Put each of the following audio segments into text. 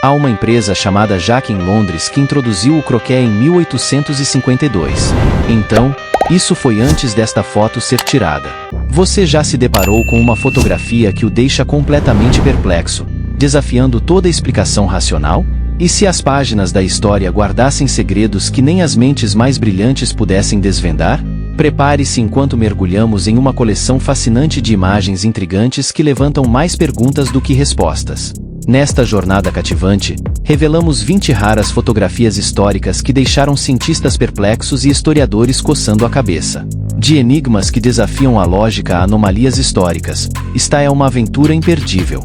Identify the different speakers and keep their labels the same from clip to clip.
Speaker 1: Há uma empresa chamada Jack em Londres que introduziu o croquet em 1852. Então, isso foi antes desta foto ser tirada. Você já se deparou com uma fotografia que o deixa completamente perplexo, desafiando toda explicação racional? E se as páginas da história guardassem segredos que nem as mentes mais brilhantes pudessem desvendar? Prepare-se enquanto mergulhamos em uma coleção fascinante de imagens intrigantes que levantam mais perguntas do que respostas. Nesta jornada cativante, revelamos 20 raras fotografias históricas que deixaram cientistas perplexos e historiadores coçando a cabeça. De enigmas que desafiam a lógica a anomalias históricas, esta é uma aventura imperdível.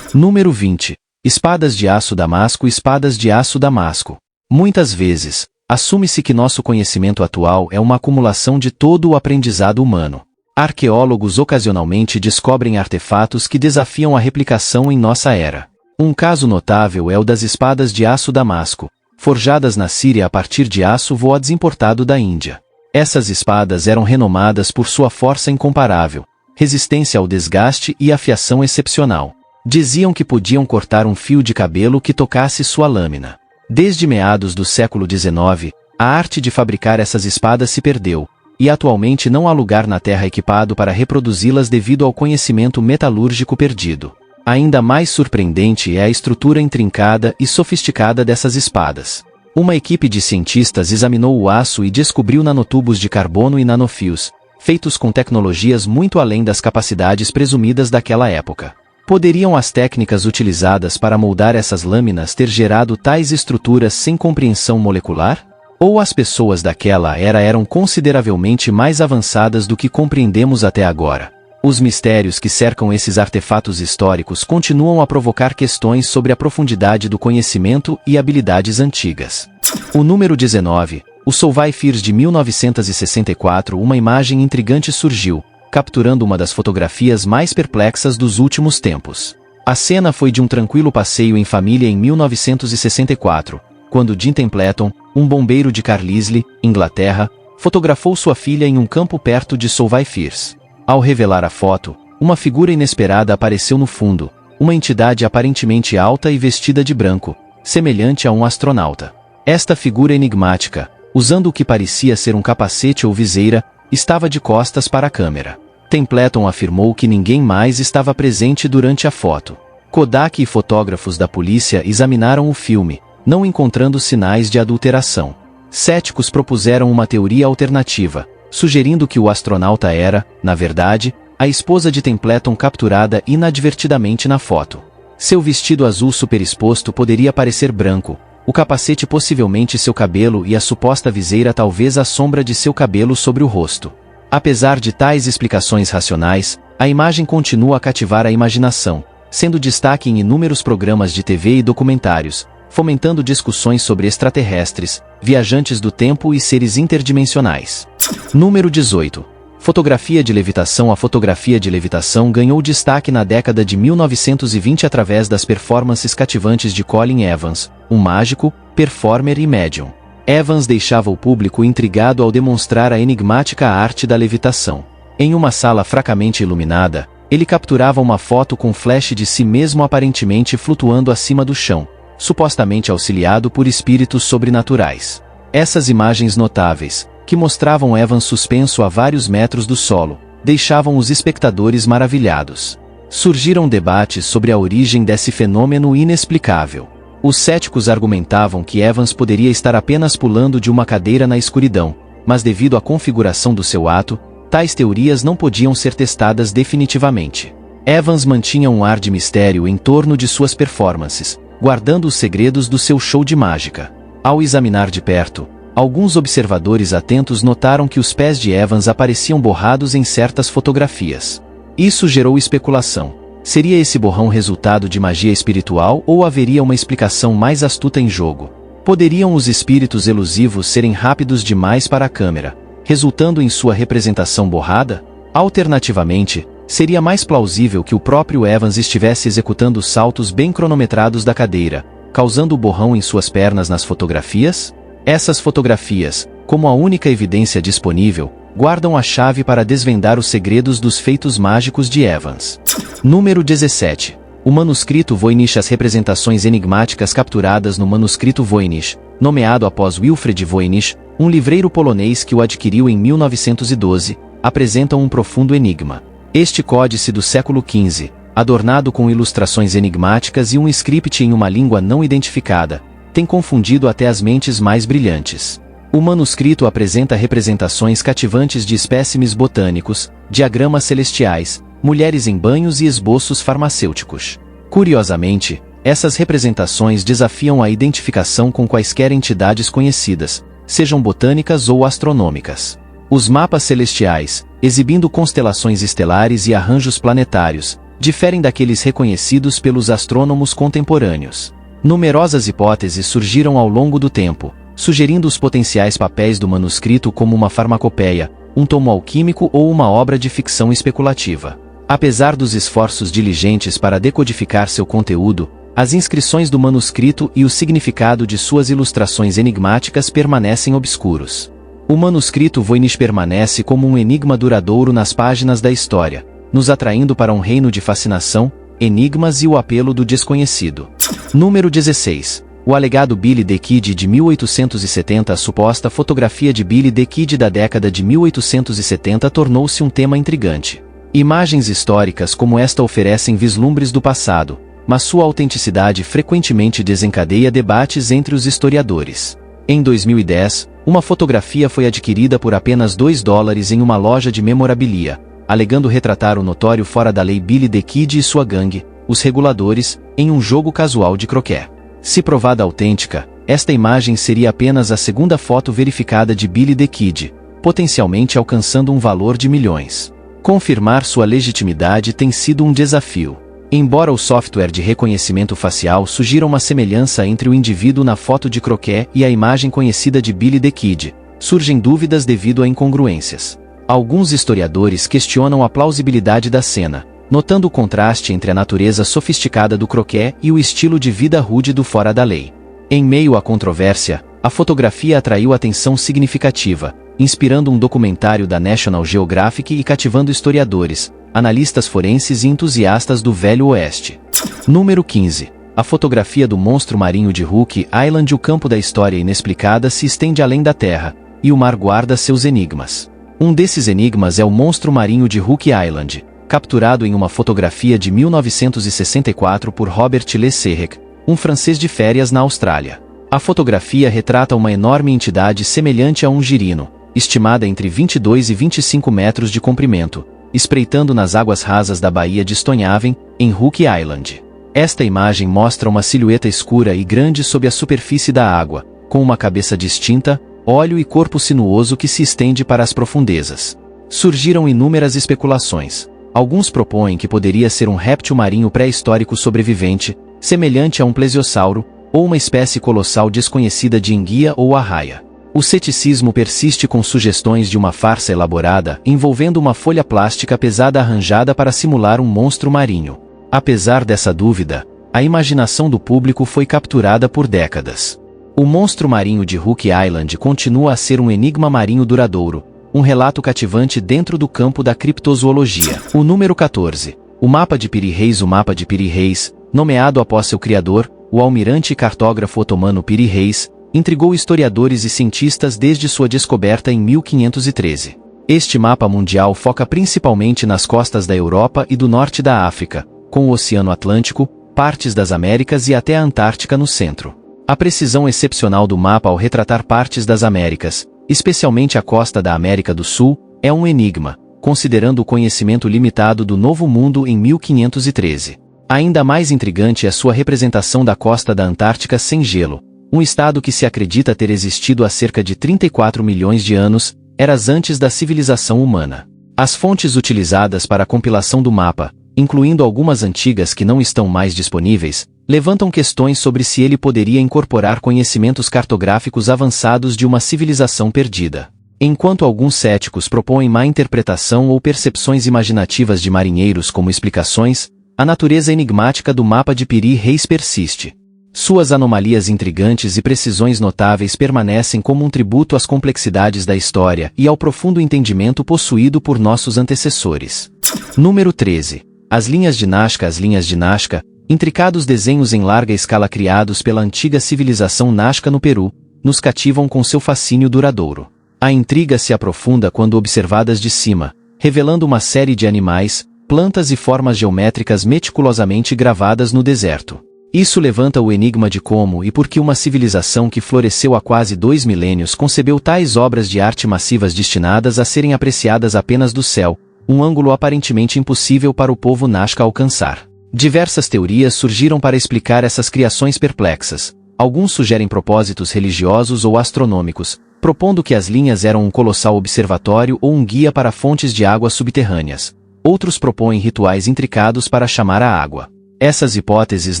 Speaker 1: Número 20. Espadas de aço Damasco. Espadas de aço Damasco. Muitas vezes, assume-se que nosso conhecimento atual é uma acumulação de todo o aprendizado humano. Arqueólogos ocasionalmente descobrem artefatos que desafiam a replicação em nossa era. Um caso notável é o das espadas de aço Damasco, forjadas na Síria a partir de aço voads importado da Índia. Essas espadas eram renomadas por sua força incomparável, resistência ao desgaste e afiação excepcional. Diziam que podiam cortar um fio de cabelo que tocasse sua lâmina. Desde meados do século XIX, a arte de fabricar essas espadas se perdeu, e atualmente não há lugar na Terra equipado para reproduzi-las devido ao conhecimento metalúrgico perdido. Ainda mais surpreendente é a estrutura intrincada e sofisticada dessas espadas. Uma equipe de cientistas examinou o aço e descobriu nanotubos de carbono e nanofios, feitos com tecnologias muito além das capacidades presumidas daquela época. Poderiam as técnicas utilizadas para moldar essas lâminas ter gerado tais estruturas sem compreensão molecular? Ou as pessoas daquela era eram consideravelmente mais avançadas do que compreendemos até agora? Os mistérios que cercam esses artefatos históricos continuam a provocar questões sobre a profundidade do conhecimento e habilidades antigas. O número 19, o Solvay Firs de 1964. Uma imagem intrigante surgiu, capturando uma das fotografias mais perplexas dos últimos tempos. A cena foi de um tranquilo passeio em família em 1964, quando Jim Templeton, um bombeiro de Carlisle, Inglaterra, fotografou sua filha em um campo perto de Solvay Firs. Ao revelar a foto, uma figura inesperada apareceu no fundo, uma entidade aparentemente alta e vestida de branco, semelhante a um astronauta. Esta figura enigmática, usando o que parecia ser um capacete ou viseira, estava de costas para a câmera. Templeton afirmou que ninguém mais estava presente durante a foto. Kodak e fotógrafos da polícia examinaram o filme, não encontrando sinais de adulteração. Céticos propuseram uma teoria alternativa, sugerindo que o astronauta era, na verdade, a esposa de Templeton capturada inadvertidamente na foto. Seu vestido azul superexposto poderia parecer branco, o capacete possivelmente seu cabelo e a suposta viseira talvez a sombra de seu cabelo sobre o rosto. Apesar de tais explicações racionais, a imagem continua a cativar a imaginação, sendo destaque em inúmeros programas de TV e documentários, fomentando discussões sobre extraterrestres, viajantes do tempo e seres interdimensionais. Número 18. Fotografia de levitação. A fotografia de levitação ganhou destaque na década de 1920 através das performances cativantes de Colin Evans, um mágico, performer e médium. Evans deixava o público intrigado ao demonstrar a enigmática arte da levitação. Em uma sala fracamente iluminada, ele capturava uma foto com flash de si mesmo aparentemente flutuando acima do chão, supostamente auxiliado por espíritos sobrenaturais. Essas imagens notáveis, que mostravam Evans suspenso a vários metros do solo, deixavam os espectadores maravilhados. Surgiram debates sobre a origem desse fenômeno inexplicável. Os céticos argumentavam que Evans poderia estar apenas pulando de uma cadeira na escuridão, mas devido à configuração do seu ato, tais teorias não podiam ser testadas definitivamente. Evans mantinha um ar de mistério em torno de suas performances, guardando os segredos do seu show de mágica. Ao examinar de perto, alguns observadores atentos notaram que os pés de Evans apareciam borrados em certas fotografias. Isso gerou especulação. Seria esse borrão resultado de magia espiritual ou haveria uma explicação mais astuta em jogo? Poderiam os espíritos elusivos serem rápidos demais para a câmera, resultando em sua representação borrada? Alternativamente, seria mais plausível que o próprio Evans estivesse executando saltos bem cronometrados da cadeira, causando o borrão em suas pernas nas fotografias? Essas fotografias, como a única evidência disponível, guardam a chave para desvendar os segredos dos feitos mágicos de Evans. Número 17. O manuscrito Voynich. As representações enigmáticas capturadas no manuscrito Voynich, nomeado após Wilfred Voynich, um livreiro polonês que o adquiriu em 1912, apresentam um profundo enigma. Este códice do século XV, adornado com ilustrações enigmáticas e um script em uma língua não identificada, tem confundido até as mentes mais brilhantes. O manuscrito apresenta representações cativantes de espécimes botânicos, diagramas celestiais, mulheres em banhos e esboços farmacêuticos. Curiosamente, essas representações desafiam a identificação com quaisquer entidades conhecidas, sejam botânicas ou astronômicas. Os mapas celestiais, exibindo constelações estelares e arranjos planetários, diferem daqueles reconhecidos pelos astrônomos contemporâneos. Numerosas hipóteses surgiram ao longo do tempo, sugerindo os potenciais papéis do manuscrito como uma farmacopeia, um tomo alquímico ou uma obra de ficção especulativa. Apesar dos esforços diligentes para decodificar seu conteúdo, as inscrições do manuscrito e o significado de suas ilustrações enigmáticas permanecem obscuros. O manuscrito Voynich permanece como um enigma duradouro nas páginas da história, nos atraindo para um reino de fascinação, enigmas e o apelo do desconhecido. Número 16. O alegado Billy the Kid de 1870. A suposta fotografia de Billy the Kid da década de 1870 tornou-se um tema intrigante. Imagens históricas como esta oferecem vislumbres do passado, mas sua autenticidade frequentemente desencadeia debates entre os historiadores. Em 2010, uma fotografia foi adquirida por apenas $2 em uma loja de memorabilia, alegando retratar o notório fora da lei Billy the Kid e sua gangue, os Reguladores, em um jogo casual de croquet. Se provada autêntica, esta imagem seria apenas a segunda foto verificada de Billy the Kid, potencialmente alcançando um valor de milhões. Confirmar sua legitimidade tem sido um desafio. Embora o software de reconhecimento facial sugira uma semelhança entre o indivíduo na foto de croquet e a imagem conhecida de Billy the Kid, surgem dúvidas devido a incongruências. Alguns historiadores questionam a plausibilidade da cena, notando o contraste entre a natureza sofisticada do croquet e o estilo de vida rude do fora da lei. Em meio à controvérsia, a fotografia atraiu atenção significativa, inspirando um documentário da National Geographic e cativando historiadores, analistas forenses e entusiastas do Velho Oeste. Número 15. A fotografia do monstro marinho de Hook Island. O campo da história inexplicada se estende além da Terra, e o mar guarda seus enigmas. Um desses enigmas é o monstro marinho de Hook Island, capturado em uma fotografia de 1964 por Robert Le Serrec, um francês de férias na Austrália. A fotografia retrata uma enorme entidade semelhante a um girino, estimada entre 22 e 25 metros de comprimento, espreitando nas águas rasas da Baía de Stonyhaven, em Hook Island. Esta imagem mostra uma silhueta escura e grande sob a superfície da água, com uma cabeça distinta, olho e corpo sinuoso que se estende para as profundezas. Surgiram inúmeras especulações. Alguns propõem que poderia ser um réptil marinho pré-histórico sobrevivente, semelhante a um plesiosauro, ou uma espécie colossal desconhecida de enguia ou arraia. O ceticismo persiste com sugestões de uma farsa elaborada envolvendo uma folha plástica pesada arranjada para simular um monstro marinho. Apesar dessa dúvida, a imaginação do público foi capturada por décadas. O monstro marinho de Hook Island continua a ser um enigma marinho duradouro, um relato cativante dentro do campo da criptozoologia. O número 14. O mapa de Piri Reis. O mapa de Piri Reis, nomeado após seu criador, o almirante e cartógrafo otomano Piri Reis, intrigou historiadores e cientistas desde sua descoberta em 1513. Este mapa mundial foca principalmente nas costas da Europa e do norte da África, com o Oceano Atlântico, partes das Américas e até a Antártica no centro. A precisão excepcional do mapa ao retratar partes das Américas, especialmente a costa da América do Sul, é um enigma, considerando o conhecimento limitado do Novo Mundo em 1513. Ainda mais intrigante é sua representação da costa da Antártica sem gelo, um estado que se acredita ter existido há cerca de 34 milhões de anos, eras antes da civilização humana. As fontes utilizadas para a compilação do mapa, incluindo algumas antigas que não estão mais disponíveis, levantam questões sobre se ele poderia incorporar conhecimentos cartográficos avançados de uma civilização perdida. Enquanto alguns céticos propõem má interpretação ou percepções imaginativas de marinheiros como explicações, a natureza enigmática do mapa de Piri Reis persiste. Suas anomalias intrigantes e precisões notáveis permanecem como um tributo às complexidades da história e ao profundo entendimento possuído por nossos antecessores. Número 13. As linhas de Nazca. As linhas de Nazca, intricados desenhos em larga escala criados pela antiga civilização Nazca no Peru, nos cativam com seu fascínio duradouro. A intriga se aprofunda quando observadas de cima, revelando uma série de animais, plantas e formas geométricas meticulosamente gravadas no deserto. Isso levanta o enigma de como e por que uma civilização que floresceu há quase 2 milênios concebeu tais obras de arte massivas destinadas a serem apreciadas apenas do céu, um ângulo aparentemente impossível para o povo Nazca alcançar. Diversas teorias surgiram para explicar essas criações perplexas. Alguns sugerem propósitos religiosos ou astronômicos, propondo que as linhas eram um colossal observatório ou um guia para fontes de água subterrâneas. Outros propõem rituais intricados para chamar a água. Essas hipóteses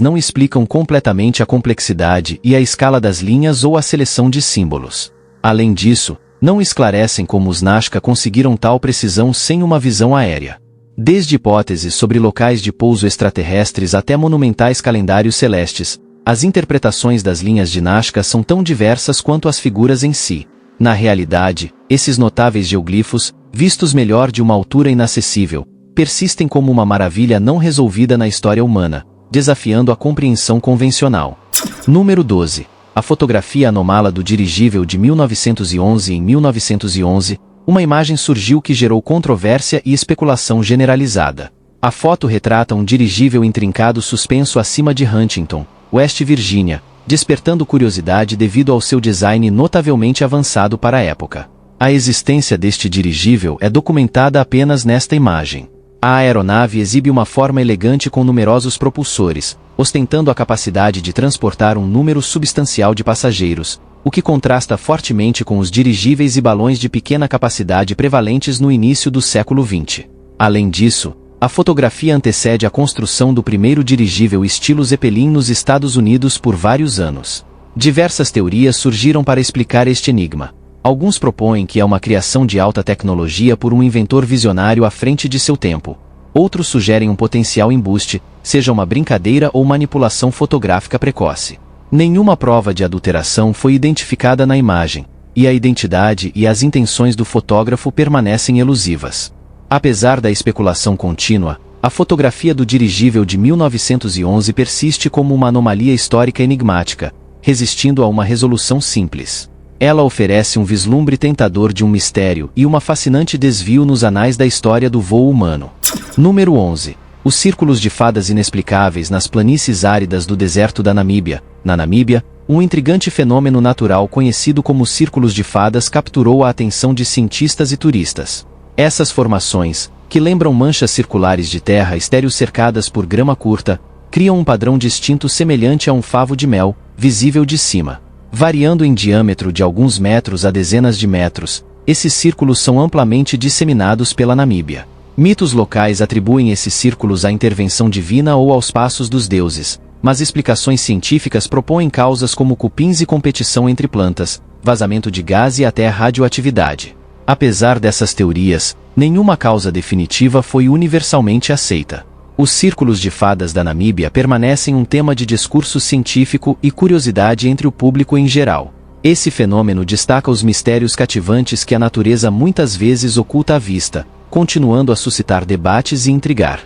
Speaker 1: não explicam completamente a complexidade e a escala das linhas ou a seleção de símbolos. Além disso, não esclarecem como os Nazca conseguiram tal precisão sem uma visão aérea. Desde hipóteses sobre locais de pouso extraterrestres até monumentais calendários celestes, as interpretações das linhas de Nazca são tão diversas quanto as figuras em si. Na realidade, esses notáveis geoglifos, vistos melhor de uma altura inacessível, persistem como uma maravilha não resolvida na história humana, desafiando a compreensão convencional. Número 12. A fotografia anômala do dirigível de 1911. Em 1911, uma imagem surgiu que gerou controvérsia e especulação generalizada. A foto retrata um dirigível intrincado suspenso acima de Huntington, West Virginia, despertando curiosidade devido ao seu design notavelmente avançado para a época. A existência deste dirigível é documentada apenas nesta imagem. A aeronave exibe uma forma elegante com numerosos propulsores, ostentando a capacidade de transportar um número substancial de passageiros, o que contrasta fortemente com os dirigíveis e balões de pequena capacidade prevalentes no início do século XX. Além disso, a fotografia antecede a construção do primeiro dirigível estilo Zeppelin nos Estados Unidos por vários anos. Diversas teorias surgiram para explicar este enigma. Alguns propõem que é uma criação de alta tecnologia por um inventor visionário à frente de seu tempo. Outros sugerem um potencial embuste, seja uma brincadeira ou manipulação fotográfica precoce. Nenhuma prova de adulteração foi identificada na imagem, e a identidade e as intenções do fotógrafo permanecem elusivas. Apesar da especulação contínua, a fotografia do dirigível de 1911 persiste como uma anomalia histórica enigmática, resistindo a uma resolução simples. Ela oferece um vislumbre tentador de um mistério e uma fascinante desvio nos anais da história do voo humano. Número 11. Os círculos de fadas inexplicáveis nas planícies áridas do deserto da Namíbia. Na Namíbia, um intrigante fenômeno natural conhecido como círculos de fadas capturou a atenção de cientistas e turistas. Essas formações, que lembram manchas circulares de terra estéril cercadas por grama curta, criam um padrão distinto semelhante a um favo de mel, visível de cima. Variando em diâmetro de alguns metros a dezenas de metros, esses círculos são amplamente disseminados pela Namíbia. Mitos locais atribuem esses círculos à intervenção divina ou aos passos dos deuses, mas explicações científicas propõem causas como cupins e competição entre plantas, vazamento de gás e até radioatividade. Apesar dessas teorias, nenhuma causa definitiva foi universalmente aceita. Os círculos de fadas da Namíbia permanecem um tema de discurso científico e curiosidade entre o público em geral. Esse fenômeno destaca os mistérios cativantes que a natureza muitas vezes oculta à vista, continuando a suscitar debates e intrigar.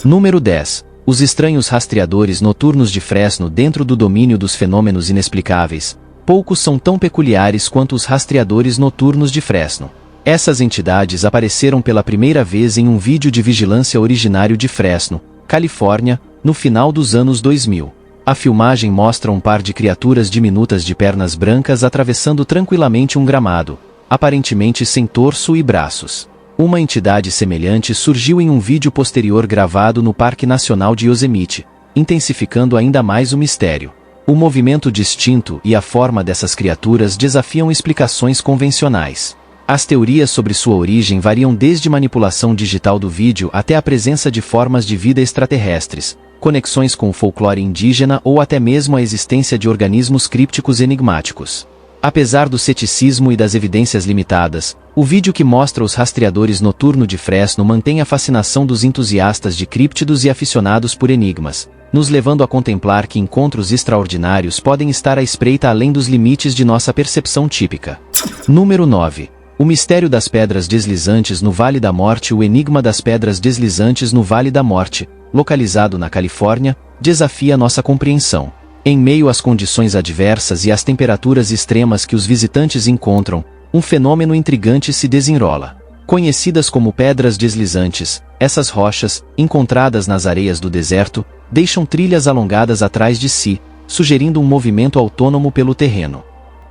Speaker 1: Número 10. Os estranhos rastreadores noturnos de Fresno. Dentro do domínio dos fenômenos inexplicáveis, poucos são tão peculiares quanto os rastreadores noturnos de Fresno. Essas entidades apareceram pela primeira vez em um vídeo de vigilância originário de Fresno, Califórnia, no final dos anos 2000. A filmagem mostra um par de criaturas diminutas de pernas brancas atravessando tranquilamente um gramado, aparentemente sem torso e braços. Uma entidade semelhante surgiu em um vídeo posterior gravado no Parque Nacional de Yosemite, intensificando ainda mais o mistério. O movimento distinto e a forma dessas criaturas desafiam explicações convencionais. As teorias sobre sua origem variam desde manipulação digital do vídeo até a presença de formas de vida extraterrestres, conexões com o folclore indígena ou até mesmo a existência de organismos crípticos enigmáticos. Apesar do ceticismo e das evidências limitadas, o vídeo que mostra os rastreadores noturnos de Fresno mantém a fascinação dos entusiastas de críptidos e aficionados por enigmas, nos levando a contemplar que encontros extraordinários podem estar à espreita além dos limites de nossa percepção típica. Número 9. O mistério das pedras deslizantes no Vale da Morte. O enigma das pedras deslizantes no Vale da Morte, localizado na Califórnia, desafia nossa compreensão. Em meio às condições adversas e às temperaturas extremas que os visitantes encontram, um fenômeno intrigante se desenrola. Conhecidas como pedras deslizantes, essas rochas, encontradas nas areias do deserto, deixam trilhas alongadas atrás de si, sugerindo um movimento autônomo pelo terreno.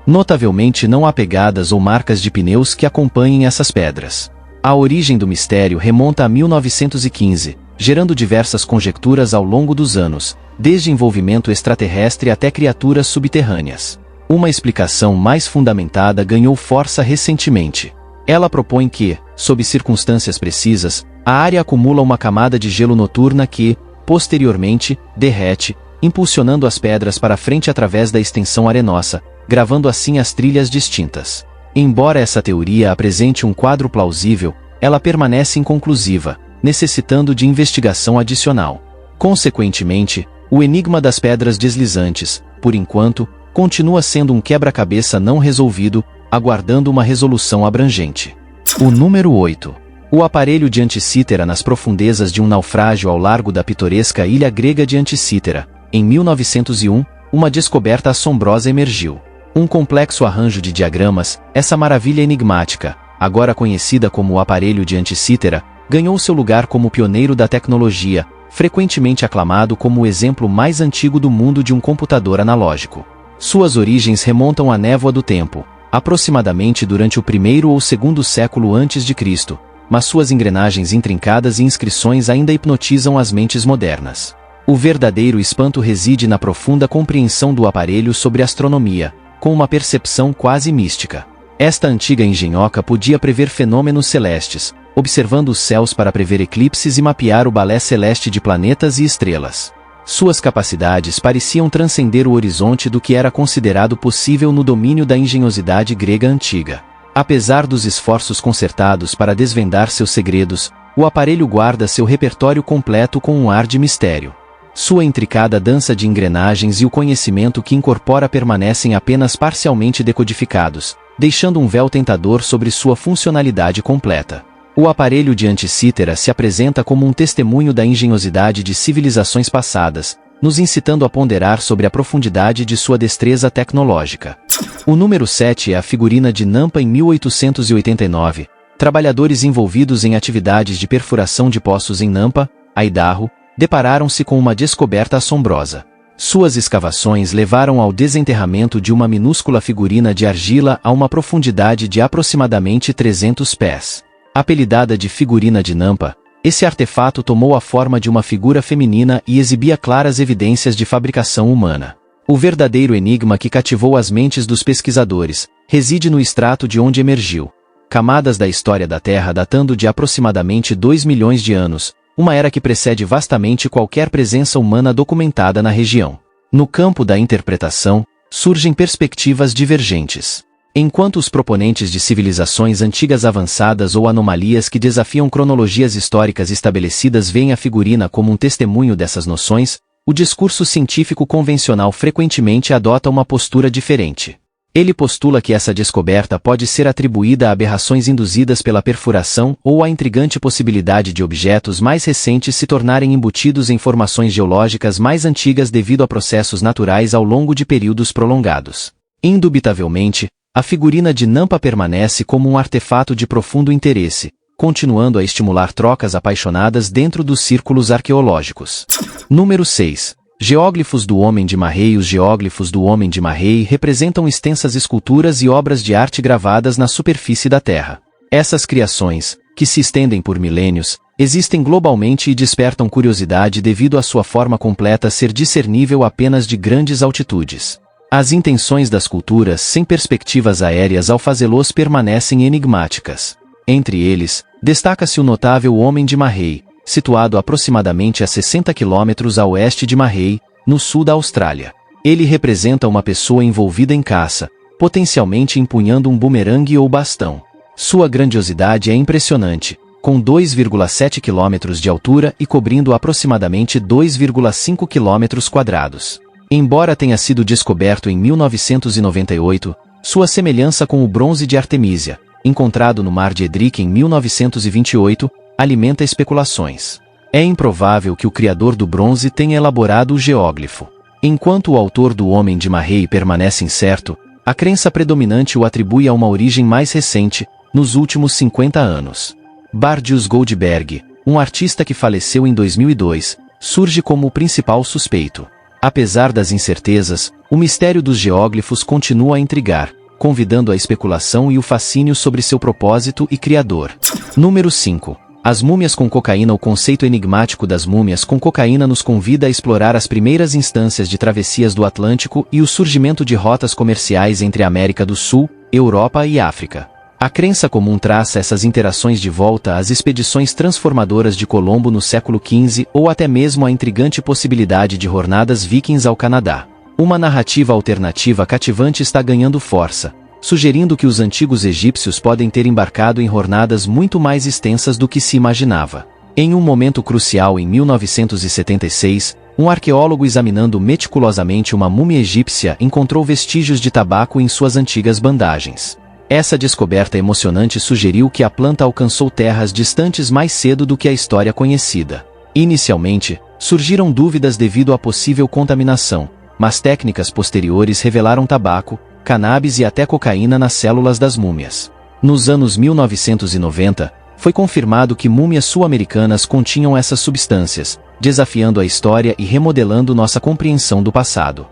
Speaker 1: Notavelmente não há pegadas ou marcas de pneus que acompanhem essas pedras. A origem do mistério remonta a 1915, gerando diversas conjecturas ao longo dos anos, desde envolvimento extraterrestre até criaturas subterrâneas. Uma explicação mais fundamentada ganhou força recentemente. Ela propõe que, sob circunstâncias precisas, a área acumula uma camada de gelo noturna que, posteriormente, derrete, impulsionando as pedras para frente através da extensão arenosa, gravando assim as trilhas distintas. Embora essa teoria apresente um quadro plausível, ela permanece inconclusiva, necessitando de investigação adicional. Consequentemente, o enigma das pedras deslizantes, por enquanto, continua sendo um quebra-cabeça não resolvido, aguardando uma resolução abrangente. O número 8. O aparelho de Anticítera nas profundezas de um naufrágio ao largo da pitoresca ilha grega de Anticítera. Em 1901, uma descoberta assombrosa emergiu. Um complexo arranjo de diagramas, essa maravilha enigmática, agora conhecida como o aparelho de Anticítera, ganhou seu lugar como pioneiro da tecnologia, frequentemente aclamado como o exemplo mais antigo do mundo de um computador analógico. Suas origens remontam à névoa do tempo, aproximadamente durante o primeiro ou segundo século antes de Cristo, mas suas engrenagens intrincadas e inscrições ainda hipnotizam as mentes modernas. O verdadeiro espanto reside na profunda compreensão do aparelho sobre astronomia, com uma percepção quase mística. Esta antiga engenhoca podia prever fenômenos celestes, observando os céus para prever eclipses e mapear o balé celeste de planetas e estrelas. Suas capacidades pareciam transcender o horizonte do que era considerado possível no domínio da engenhosidade grega antiga. Apesar dos esforços concertados para desvendar seus segredos, o aparelho guarda seu repertório completo com um ar de mistério. Sua intricada dança de engrenagens e o conhecimento que incorpora permanecem apenas parcialmente decodificados, deixando um véu tentador sobre sua funcionalidade completa. O aparelho de Anticítera se apresenta como um testemunho da engenhosidade de civilizações passadas, nos incitando a ponderar sobre a profundidade de sua destreza tecnológica. O número 7 é a figurina de Nampa em 1889. Trabalhadores envolvidos em atividades de perfuração de poços em Nampa, Idaho, depararam-se com uma descoberta assombrosa. Suas escavações levaram ao desenterramento de uma minúscula figurina de argila a uma profundidade de aproximadamente 300 pés. Apelidada de figurina de Nampa, esse artefato tomou a forma de uma figura feminina e exibia claras evidências de fabricação humana. O verdadeiro enigma que cativou as mentes dos pesquisadores reside no estrato de onde emergiu. Camadas da história da Terra datando de aproximadamente 2 milhões de anos, uma era que precede vastamente qualquer presença humana documentada na região. No campo da interpretação, surgem perspectivas divergentes. Enquanto os proponentes de civilizações antigas avançadas ou anomalias que desafiam cronologias históricas estabelecidas veem a figurina como um testemunho dessas noções, o discurso científico convencional frequentemente adota uma postura diferente. Ele postula que essa descoberta pode ser atribuída a aberrações induzidas pela perfuração ou à intrigante possibilidade de objetos mais recentes se tornarem embutidos em formações geológicas mais antigas devido a processos naturais ao longo de períodos prolongados. Indubitavelmente, a figurina de Nampa permanece como um artefato de profundo interesse, continuando a estimular trocas apaixonadas dentro dos círculos arqueológicos. Número 6. Geóglifos do Homem de Marrei. Os geóglifos do Homem de Marrei representam extensas esculturas e obras de arte gravadas na superfície da Terra. Essas criações, que se estendem por milênios, existem globalmente e despertam curiosidade devido à sua forma completa ser discernível apenas de grandes altitudes. As intenções das culturas sem perspectivas aéreas ao fazê-los permanecem enigmáticas. Entre eles, destaca-se o notável Homem de Marrei, situado aproximadamente a 60 quilômetros a oeste de Marrei, no sul da Austrália. Ele representa uma pessoa envolvida em caça, potencialmente empunhando um bumerangue ou bastão. Sua grandiosidade é impressionante, com 2,7 km de altura e cobrindo aproximadamente 2,5 km². Embora tenha sido descoberto em 1998, sua semelhança com o bronze de Artemísia, encontrado no Mar de Edric em 1928, alimenta especulações. É improvável que o criador do bronze tenha elaborado o geóglifo. Enquanto o autor do Homem de Marrei permanece incerto, a crença predominante o atribui a uma origem mais recente, nos últimos 50 anos. Bardius Goldberg, um artista que faleceu em 2002, surge como o principal suspeito. Apesar das incertezas, o mistério dos geóglifos continua a intrigar, convidando a especulação e o fascínio sobre seu propósito e criador. Número 5. As múmias com cocaína. O conceito enigmático das múmias com cocaína nos convida a explorar as primeiras instâncias de travessias do Atlântico e o surgimento de rotas comerciais entre a América do Sul, Europa e África. A crença comum traça essas interações de volta às expedições transformadoras de Colombo no século XV ou até mesmo a intrigante possibilidade de jornadas vikings ao Canadá. Uma narrativa alternativa cativante está ganhando força, sugerindo que os antigos egípcios podem ter embarcado em jornadas muito mais extensas do que se imaginava. Em um momento crucial em 1976, um arqueólogo examinando meticulosamente uma múmia egípcia encontrou vestígios de tabaco em suas antigas bandagens. Essa descoberta emocionante sugeriu que a planta alcançou terras distantes mais cedo do que a história conhecida. Inicialmente, surgiram dúvidas devido à possível contaminação, mas técnicas posteriores revelaram tabaco, cannabis e até cocaína nas células das múmias. Nos anos 1990, foi confirmado que múmias sul-americanas continham essas substâncias, desafiando a história e remodelando nossa compreensão do passado.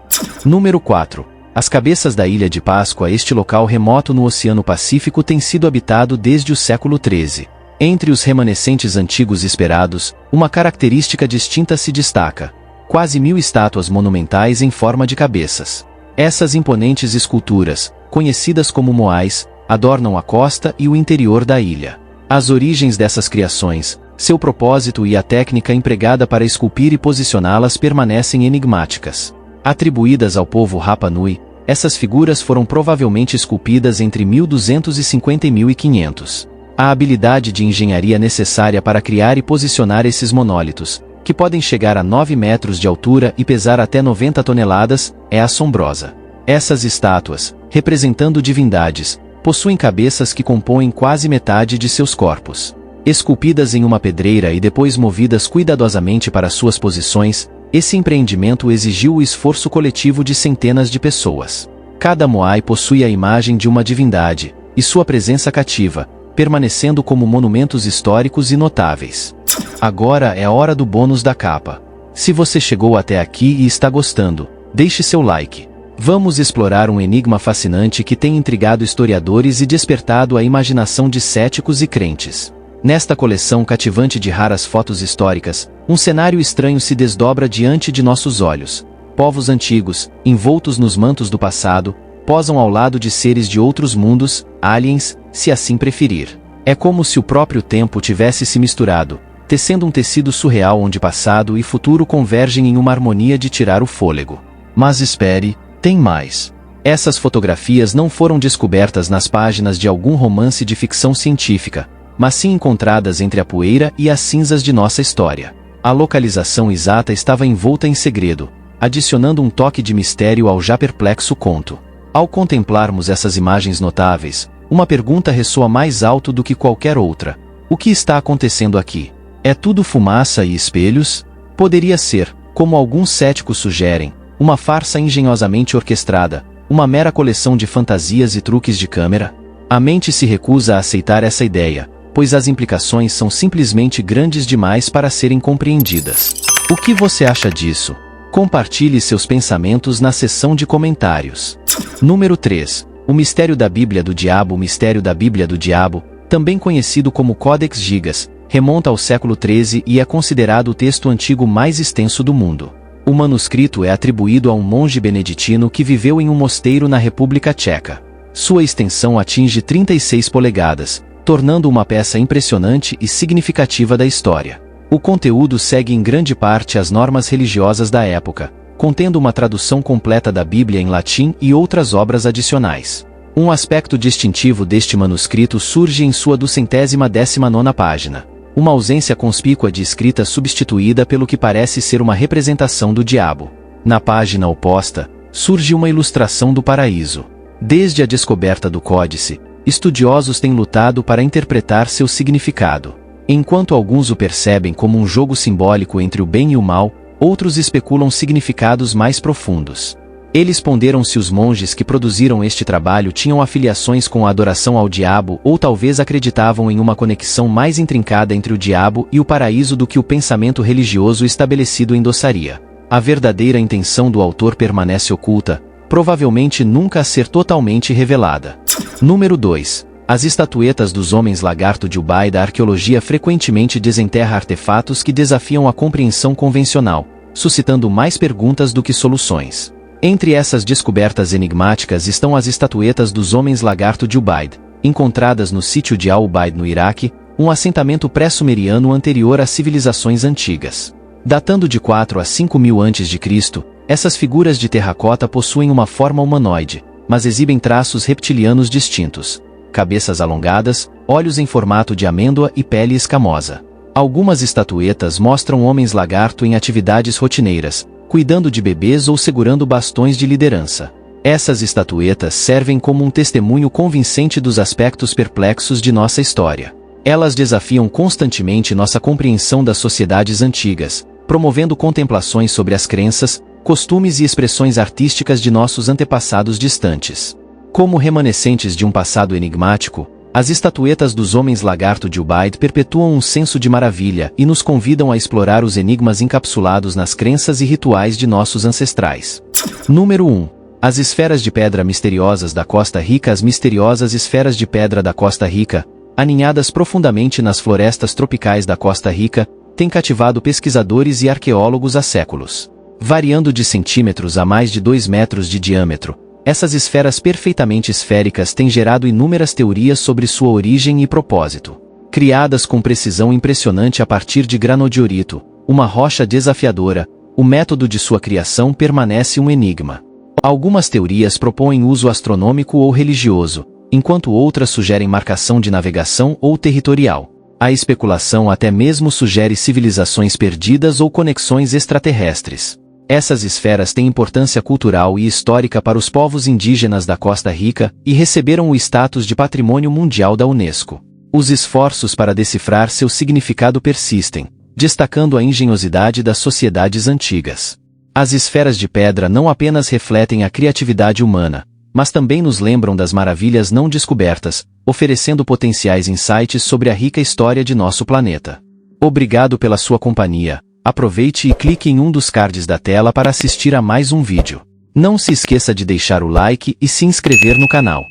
Speaker 1: Número 4. As cabeças da Ilha de Páscoa. Este local remoto no Oceano Pacífico tem sido habitado desde o século XIII. Entre os remanescentes antigos esperados, uma característica distinta se destaca: quase 1000 estátuas monumentais em forma de cabeças. Essas imponentes esculturas, conhecidas como moais, adornam a costa e o interior da ilha. As origens dessas criações, seu propósito e a técnica empregada para esculpir e posicioná-las permanecem enigmáticas. Atribuídas ao povo Rapa Nui, essas figuras foram provavelmente esculpidas entre 1250 e 1500. A habilidade de engenharia necessária para criar e posicionar esses monólitos, que podem chegar a 9 metros de altura e pesar até 90 toneladas, é assombrosa. Essas estátuas, representando divindades, possuem cabeças que compõem quase metade de seus corpos. Esculpidas em uma pedreira e depois movidas cuidadosamente para suas posições, esse empreendimento exigiu o esforço coletivo de centenas de pessoas. Cada moai possui a imagem de uma divindade, e sua presença cativa, permanecendo como monumentos históricos e notáveis. Agora é a hora do bônus da capa. Se você chegou até aqui e está gostando, deixe seu like. Vamos explorar um enigma fascinante que tem intrigado historiadores e despertado a imaginação de céticos e crentes. Nesta coleção cativante de raras fotos históricas, um cenário estranho se desdobra diante de nossos olhos. Povos antigos, envoltos nos mantos do passado, posam ao lado de seres de outros mundos, aliens, se assim preferir. É como se o próprio tempo tivesse se misturado, tecendo um tecido surreal onde passado e futuro convergem em uma harmonia de tirar o fôlego. Mas espere, tem mais. Essas fotografias não foram descobertas nas páginas de algum romance de ficção científica, mas sim encontradas entre a poeira e as cinzas de nossa história. A localização exata estava envolta em segredo, adicionando um toque de mistério ao já perplexo conto. Ao contemplarmos essas imagens notáveis, uma pergunta ressoa mais alto do que qualquer outra: o que está acontecendo aqui? É tudo fumaça e espelhos? Poderia ser, como alguns céticos sugerem, uma farsa engenhosamente orquestrada, uma mera coleção de fantasias e truques de câmera? A mente se recusa a aceitar essa ideia, pois as implicações são simplesmente grandes demais para serem compreendidas. O que você acha disso? Compartilhe seus pensamentos na seção de comentários. Número 3. O Mistério da Bíblia do Diabo. O Mistério da Bíblia do Diabo, também conhecido como Codex Gigas, remonta ao século XIII e é considerado o texto antigo mais extenso do mundo. O manuscrito é atribuído a um monge beneditino que viveu em um mosteiro na República Tcheca. Sua extensão atinge 36 polegadas, tornando uma peça impressionante e significativa da história. O conteúdo segue em grande parte as normas religiosas da época, contendo uma tradução completa da Bíblia em latim e outras obras adicionais. Um aspecto distintivo deste manuscrito surge em sua 219ª página. Uma ausência conspícua de escrita substituída pelo que parece ser uma representação do diabo. Na página oposta, surge uma ilustração do paraíso. Desde a descoberta do códice, estudiosos têm lutado para interpretar seu significado. Enquanto alguns o percebem como um jogo simbólico entre o bem e o mal, outros especulam significados mais profundos. Eles ponderam se os monges que produziram este trabalho tinham afiliações com a adoração ao diabo ou talvez acreditavam em uma conexão mais intrincada entre o diabo e o paraíso do que o pensamento religioso estabelecido endossaria. A verdadeira intenção do autor permanece oculta, provavelmente nunca a ser totalmente revelada. Número 2. As estatuetas dos homens lagarto de Ubaid. A arqueologia frequentemente desenterra artefatos que desafiam a compreensão convencional, suscitando mais perguntas do que soluções. Entre essas descobertas enigmáticas estão as estatuetas dos homens lagarto de Ubaid, encontradas no sítio de Al-Ubaid no Iraque, um assentamento pré-sumeriano anterior às civilizações antigas. Datando de 4 a 5 mil a.C., essas figuras de terracota possuem uma forma humanoide, mas exibem traços reptilianos distintos: cabeças alongadas, olhos em formato de amêndoa e pele escamosa. Algumas estatuetas mostram homens lagarto em atividades rotineiras, cuidando de bebês ou segurando bastões de liderança. Essas estatuetas servem como um testemunho convincente dos aspectos perplexos de nossa história. Elas desafiam constantemente nossa compreensão das sociedades antigas, promovendo contemplações sobre as crenças, costumes e expressões artísticas de nossos antepassados distantes. Como remanescentes de um passado enigmático, as estatuetas dos homens lagarto de Ubaid perpetuam um senso de maravilha e nos convidam a explorar os enigmas encapsulados nas crenças e rituais de nossos ancestrais. Número 1. As esferas de pedra misteriosas da Costa Rica. As misteriosas esferas de pedra da Costa Rica, aninhadas profundamente nas florestas tropicais da Costa Rica, têm cativado pesquisadores e arqueólogos há séculos. Variando de centímetros a mais de 2 metros de diâmetro, essas esferas perfeitamente esféricas têm gerado inúmeras teorias sobre sua origem e propósito. Criadas com precisão impressionante a partir de granodiorito, uma rocha desafiadora, o método de sua criação permanece um enigma. Algumas teorias propõem uso astronômico ou religioso, enquanto outras sugerem marcação de navegação ou territorial. A especulação até mesmo sugere civilizações perdidas ou conexões extraterrestres. Essas esferas têm importância cultural e histórica para os povos indígenas da Costa Rica e receberam o status de Patrimônio Mundial da Unesco. Os esforços para decifrar seu significado persistem, destacando a engenhosidade das sociedades antigas. As esferas de pedra não apenas refletem a criatividade humana, mas também nos lembram das maravilhas não descobertas, oferecendo potenciais insights sobre a rica história de nosso planeta. Obrigado pela sua companhia. Aproveite e clique em um dos cards da tela para assistir a mais um vídeo. Não se esqueça de deixar o like e se inscrever no canal.